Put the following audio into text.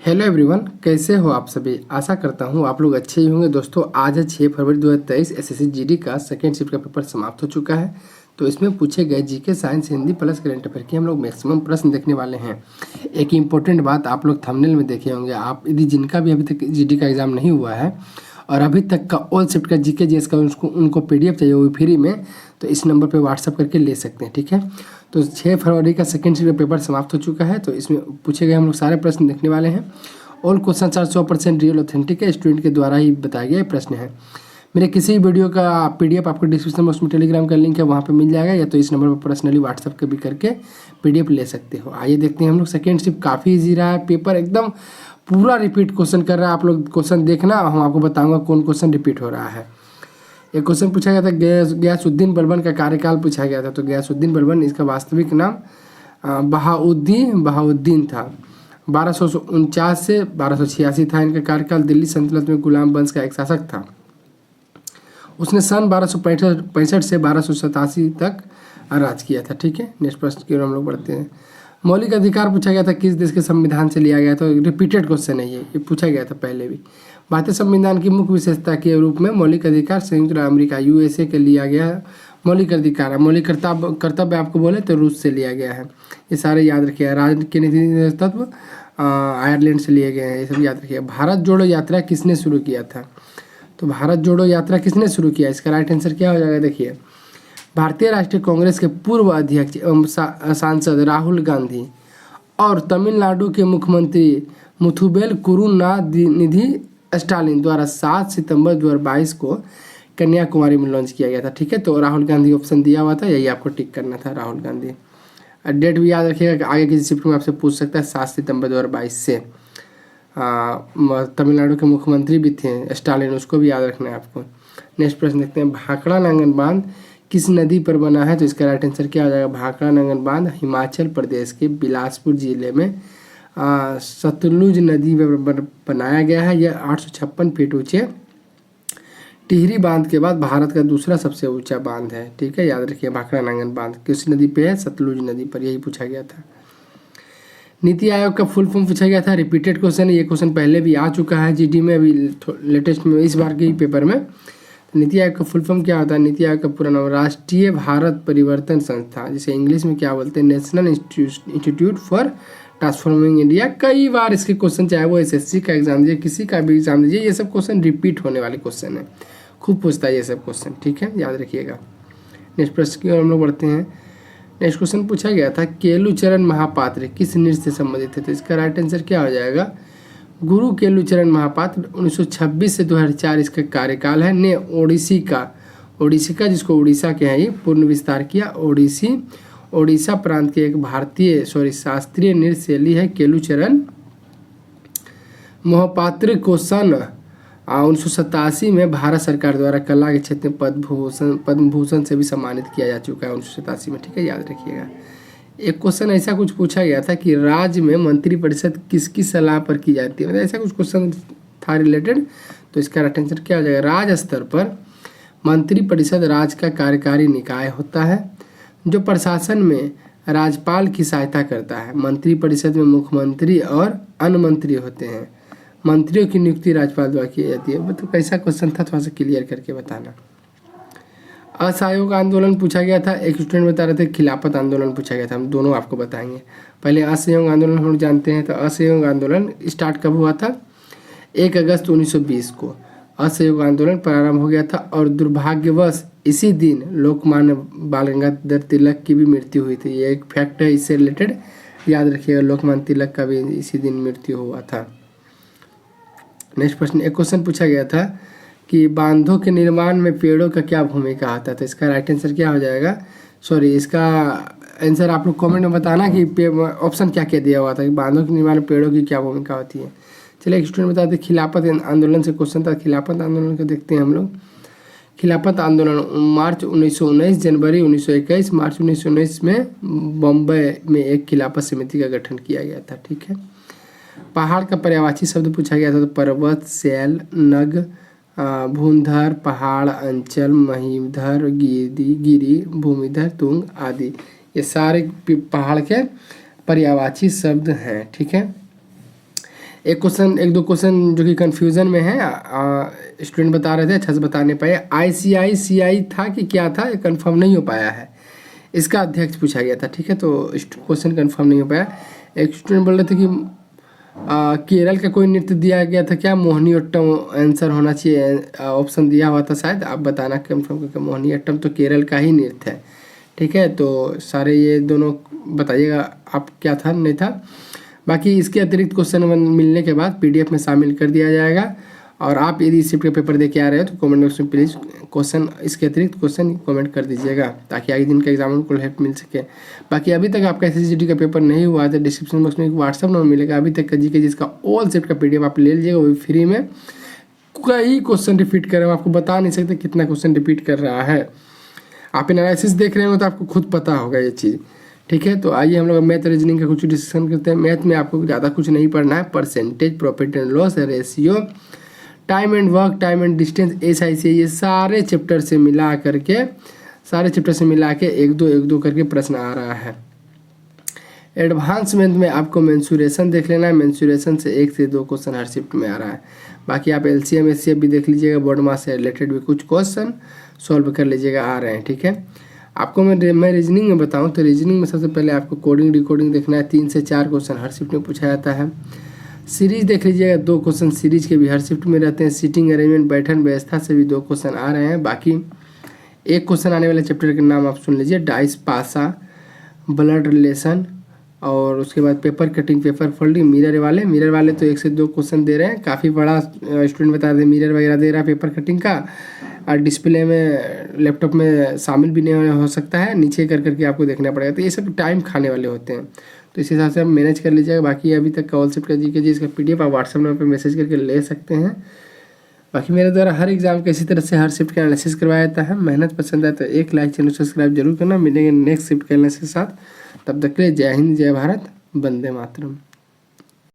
Hello everyone, कैसे हो आप सभी। आशा करता हूँ आप लोग अच्छे ही होंगे। दोस्तों, आज है 6 फरवरी 2023। एसएससी जीडी का सेकेंड शिफ्ट का पेपर समाप्त हो चुका है। तो इसमें पूछे गए GK, science, Hindi plus current affair के हम लोग मैक्सिमम प्रश्न देखने वाले हैं। एक इम्पोर्टेंट बात आप लोग थंबनेल में देखे होंगे। आप यदि जिनका भी अभी तक जीडी का एग्ज़ाम नहीं हुआ है और अभी तक का ऑल शिफ्ट का जीके जीएस का उनको पीडीएफ चाहिए वो भी फ्री में, तो इस नंबर पे व्हाट्सअप करके ले सकते हैं। ठीक है, तो 6 फरवरी का सेकेंड शिफ्ट का पेपर समाप्त हो चुका है। तो इसमें पूछे गए हम लोग सारे प्रश्न देखने वाले हैं। ऑल क्वेश्चन 100% रियल ऑथेंटिक है, स्टूडेंट के द्वारा ही बताया गया प्रश्न है। मेरे किसी वीडियो का पीडीएफ आपको डिस्क्रिप्शन में उसमें टेलीग्राम का लिंक है, वहाँ पे मिल जाएगा, या तो इस नंबर पर पर्सनली व्हाट्सअप के भी करके पीडीएफ ले सकते हो। आइए देखते हैं हम लोग। सेकेंड शिफ्ट काफ़ी ईजी रहा है, पेपर एकदम पूरा रिपीट क्वेश्चन कर रहा है। आप लोग क्वेश्चन देखना, हम आपको बताऊँगा कौन क्वेश्चन रिपीट हो रहा है। एक क्वेश्चन पूछा गया था, गयासुद्दीन बलबन का कार्यकाल पूछा गया था। तो गयासुद्दीन बलबन, इसका वास्तविक नाम बहाउद्दीन था। 1249 से 1286 था इनका कार्यकाल। दिल्ली सल्तनत में गुलाम वंश का एक शासक था। उसने सन 1265 से 1287 तक राज किया था। ठीक है, नेक्स्ट प्रश्न की ओर हम लोग बढ़ते हैं। मौलिक अधिकार पूछा गया था, किस देश के संविधान से लिया गया था। रिपीटेड क्वेश्चन है ये पूछा गया था पहले भी। भारतीय संविधान की मुख्य विशेषता के रूप में मौलिक अधिकार संयुक्त राज्य अमेरिका यूएसए के लिया गया है। मौलिक अधिकार, मौलिक कर्तव्य आपको बोले तो रूस से लिया गया है। ये सारे याद रखिए। राजनीति तत्व आयरलैंड से लिए गए हैं, ये सब याद रखिए। भारत जोड़ो यात्रा किसने शुरू किया था। तो भारत जोड़ो यात्रा किसने शुरू किया, इसका राइट आंसर क्या हो जाएगा। देखिए, भारतीय राष्ट्रीय कांग्रेस के पूर्व अध्यक्ष एवं सांसद राहुल गांधी और तमिलनाडु के मुख्यमंत्री मुथुबेल करुणानिधि स्टालिन द्वारा 7 सितंबर 2022 को कन्याकुमारी में लॉन्च किया गया था। ठीक है, तो राहुल गांधी ऑप्शन दिया हुआ था, यही आपको टिक करना था, राहुल गांधी। डेट भी याद रखिएगा, आगे किसी शिफ्ट में आपसे पूछ सकता है। 7 सितंबर 2022 से। तमिलनाडु के मुख्यमंत्री भी थे स्टालिन, उसको भी याद रखना है आपको। नेक्स्ट प्रश्न देखते हैं। भाखड़ा नांगन बांध किस नदी पर बना है। तो इसका राइट आंसर क्या हो जाएगा। भाखड़ा नांगन बांध हिमाचल प्रदेश के बिलासपुर जिले में सतलुज नदी पर बनाया गया है। यह 856 फीट ऊंचे टिहरी बांध के बाद भारत का दूसरा सबसे ऊंचा बांध है। ठीक है, याद रखिए। भाखड़ा नांगन बांध किस नदी पे है, सतलुज नदी पर, यही पूछा गया था। नीति आयोग का फुल फॉर्म पूछा गया था। रिपीटेड क्वेश्चन है, ये क्वेश्चन पहले भी आ चुका है जीडी में, अभी लेटेस्ट में इस बार के पेपर में। तो नीति आयोग का फुल फॉर्म क्या होता है। नीति आयोग का पूरा नाम राष्ट्रीय भारत परिवर्तन संस्था, जिसे इंग्लिश में क्या बोलते हैं, national institute for transforming India. कई बार इसके क्वेश्चन, चाहे वो एसएससी का एग्जाम दीजिए, किसी का भी एग्जाम दीजिए, ये सब क्वेश्चन रिपीट होने वाले क्वेश्चन है, खूब पूछता है ये सब क्वेश्चन। ठीक है, याद रखिएगा। नेक्स्ट प्रश्न की ओर हम लोग बढ़ते हैं। नेक्स्ट क्वेश्चन पूछा गया था, केलुचरण महापात्र किस नृत्य से संबंधित थे। तो इसका राइट आंसर क्या हो जाएगा। गुरु केलुचरण महापात्र 1926 से 2004 इसका कार्यकाल है। ने ओडिसी का जिसको उड़ीसा के हैं ये पूर्ण विस्तार किया। ओडिशा प्रांत के एक शास्त्रीय नृत्य शैली है केलुचरण। महापात्र को सन 1987 में भारत सरकार द्वारा कला के क्षेत्र में पद्म भूषण से भी सम्मानित किया जा चुका है 1987 में। ठीक है, याद रखिएगा। एक क्वेश्चन ऐसा कुछ पूछा गया था कि राज्य में मंत्रिपरिषद किसकी सलाह पर की जाती है, मतलब ऐसा कुछ क्वेश्चन था रिलेटेड। तो इसका राइट आंसर क्या हो जाएगा। राज्य स्तर पर मंत्रिपरिषद राज्य का कार्यकारी निकाय होता है जो प्रशासन में राज्यपाल की सहायता करता है। मंत्रिपरिषद में मुख्यमंत्री और अन्य मंत्री होते हैं। मंत्रियों की नियुक्ति राज्यपाल द्वारा की जाती है। मतलब कैसा क्वेश्चन था, थोड़ा सा क्लियर करके बताना। असहयोग आंदोलन पूछा गया था। एक स्टूडेंट बता रहे थे खिलाफत आंदोलन पूछा गया था, हम दोनों आपको बताएंगे। पहले असहयोग आंदोलन हम लोग जानते हैं। तो असहयोग आंदोलन स्टार्ट कब हुआ था, 1 अगस्त 1920 को असहयोग आंदोलन प्रारंभ हो गया था। और दुर्भाग्यवश इसी दिन लोकमान्य बाल गंगाधर तिलक की भी मृत्यु हुई थी। ये एक फैक्ट है, इससे रिलेटेड याद रखिएगा। लोकमान्य तिलक का भी इसी दिन मृत्यु हुआ था। नेक्स्ट प्रश्न, एक क्वेश्चन पूछा गया था कि बांधों के निर्माण में पेड़ों का क्या भूमिका होता है। तो इसका राइट आंसर क्या हो जाएगा। इसका आंसर आप लोग कमेंट में बताना कि ऑप्शन क्या क्या दिया हुआ था कि बांधों के निर्माण में पेड़ों की क्या भूमिका होती है। चलिए, एक स्टूडेंट बताते खिलाफत आंदोलन से क्वेश्चन था। खिलाफत आंदोलन को देखते हैं हम लोग। खिलाफत आंदोलन मार्च 1919, जनवरी 1921, मार्च 1919 में बम्बई में एक खिलाफत समिति का गठन किया गया था। ठीक है। पहाड़ का पर्यायवाची शब्द पूछा गया था। तो पर्वत, शैल, नग, भूधर, पहाड़, अंचल, महीधर, गिरी, भूमिधर, तुंग आदि, ये सारे पहाड़ के पर्यायवाची शब्द हैं। ठीक है। एक दो क्वेश्चन जो कि कन्फ्यूज़न में है, स्टूडेंट बता रहे थे अच्छा से बता नहीं पाए। ICICI था कि क्या था, ये कन्फर्म नहीं हो पाया है, इसका अध्यक्ष पूछा गया था, ठीक है, तो क्वेश्चन कन्फर्म नहीं हो पाया। एक स्टूडेंट बोल रहे थे कि केरल का कोई नृत्य दिया गया था क्या, मोहिनीअट्टम आंसर होना चाहिए, ऑप्शन दिया हुआ था शायद, आप बताना कन्फर्म करके। मोहिनीअट्टम तो केरल का ही नृत्य है, ठीक है, तो सारे ये दोनों बताइएगा आप क्या था नहीं था। बाकी इसके अतिरिक्त क्वेश्चन मिलने के बाद PDF में शामिल कर दिया जाएगा। और आप यदि शिफ्ट का पेपर दे के आ रहे हो तो कमेंट बॉक्स में प्लीज़ क्वेश्चन, इसके अतिरिक्त क्वेश्चन कमेंट कर दीजिएगा ताकि आगे दिन का एग्जाम को हेल्प मिल सके। बाकी अभी तक आपका SSGD का पेपर नहीं हुआ है तो डिस्क्रिप्शन बॉक्स में एक व्हाट्सअप नंबर मिलेगा, अभी तक का GK जिसका ऑल शिफ्ट का PDF आप ले लीजिएगा, वो भी फ्री में। कई क्वेश्चन रिपीट कर रहे हैं, आपको बता नहीं सकते कितना क्वेश्चन रिपीट कर रहा है। आप एनालिसिस देख रहे हो तो आपको खुद पता होगा ये चीज़, ठीक है। तो आइए हम लोग मैथ रीजनिंग का कुछ डिस्कशन करते हैं। मैथ में आपको ज़्यादा कुछ नहीं पढ़ना है, percentage, profit and loss, ratio, time and work, time and distance, SIC, ये सारे चैप्टर से मिला के एक दो करके प्रश्न आ रहा है। एडवांस में आपको मेंसुरेशन देख लेना है, मेंसुरेशन से 1 से 2 क्वेश्चन हर शिफ्ट में आ रहा है। बाकी आप LCM SCF भी देख लीजिएगा, बोर्ड मास से रिलेटेड भी कुछ क्वेश्चन सॉल्व कर लीजिएगा, आ रहे हैं, ठीक है। आपको मैं रीजनिंग में बताऊं तो रीजनिंग में सबसे पहले आपको कोडिंग डिकोडिंग देखना है, 3 से 4 क्वेश्चन हर शिफ्ट में पूछा जाता है। सीरीज देख लीजिएगा, 2 क्वेश्चन सीरीज के भी हर शिफ्ट में रहते हैं। सीटिंग अरेंजमेंट, बैठन व्यवस्था से भी 2 क्वेश्चन आ रहे हैं। बाकी एक क्वेश्चन आने वाले चैप्टर के नाम आप सुन लीजिए, डाइस पासा, ब्लड रिलेशन, और उसके बाद paper cutting, paper folding, mirror वाले तो 1 से 2 क्वेश्चन दे रहे हैं, काफ़ी बड़ा स्टूडेंट बता रहे मिरर वगैरह दे रहा है पेपर कटिंग का, और डिस्प्ले में लैपटॉप में शामिल भी नहीं हो सकता है, नीचे कर करके आपको देखना पड़ेगा, तो ये सब टाइम खाने वाले होते हैं, तो इस हिसाब से आप मैनेज कर लीजिएगा। बाकी अभी तक का ऑल शिफ्ट का GK जी इसका PDF आप व्हाट्सएप नंबर पर मैसेज करके ले सकते हैं। बाकी मेरे द्वारा हर एग्जाम का इसी तरह से हर शिफ्ट का एनालिसिस करवाया जाता है। मेहनत पसंद आए तो एक लाइक, चैनल सब्सक्राइब जरूर करना। मिलेंगे नेक्स्ट शिफ्ट के एनालिसिस के साथ, तब तक के लिए जय हिंद, जय भारत, वंदे मातरम।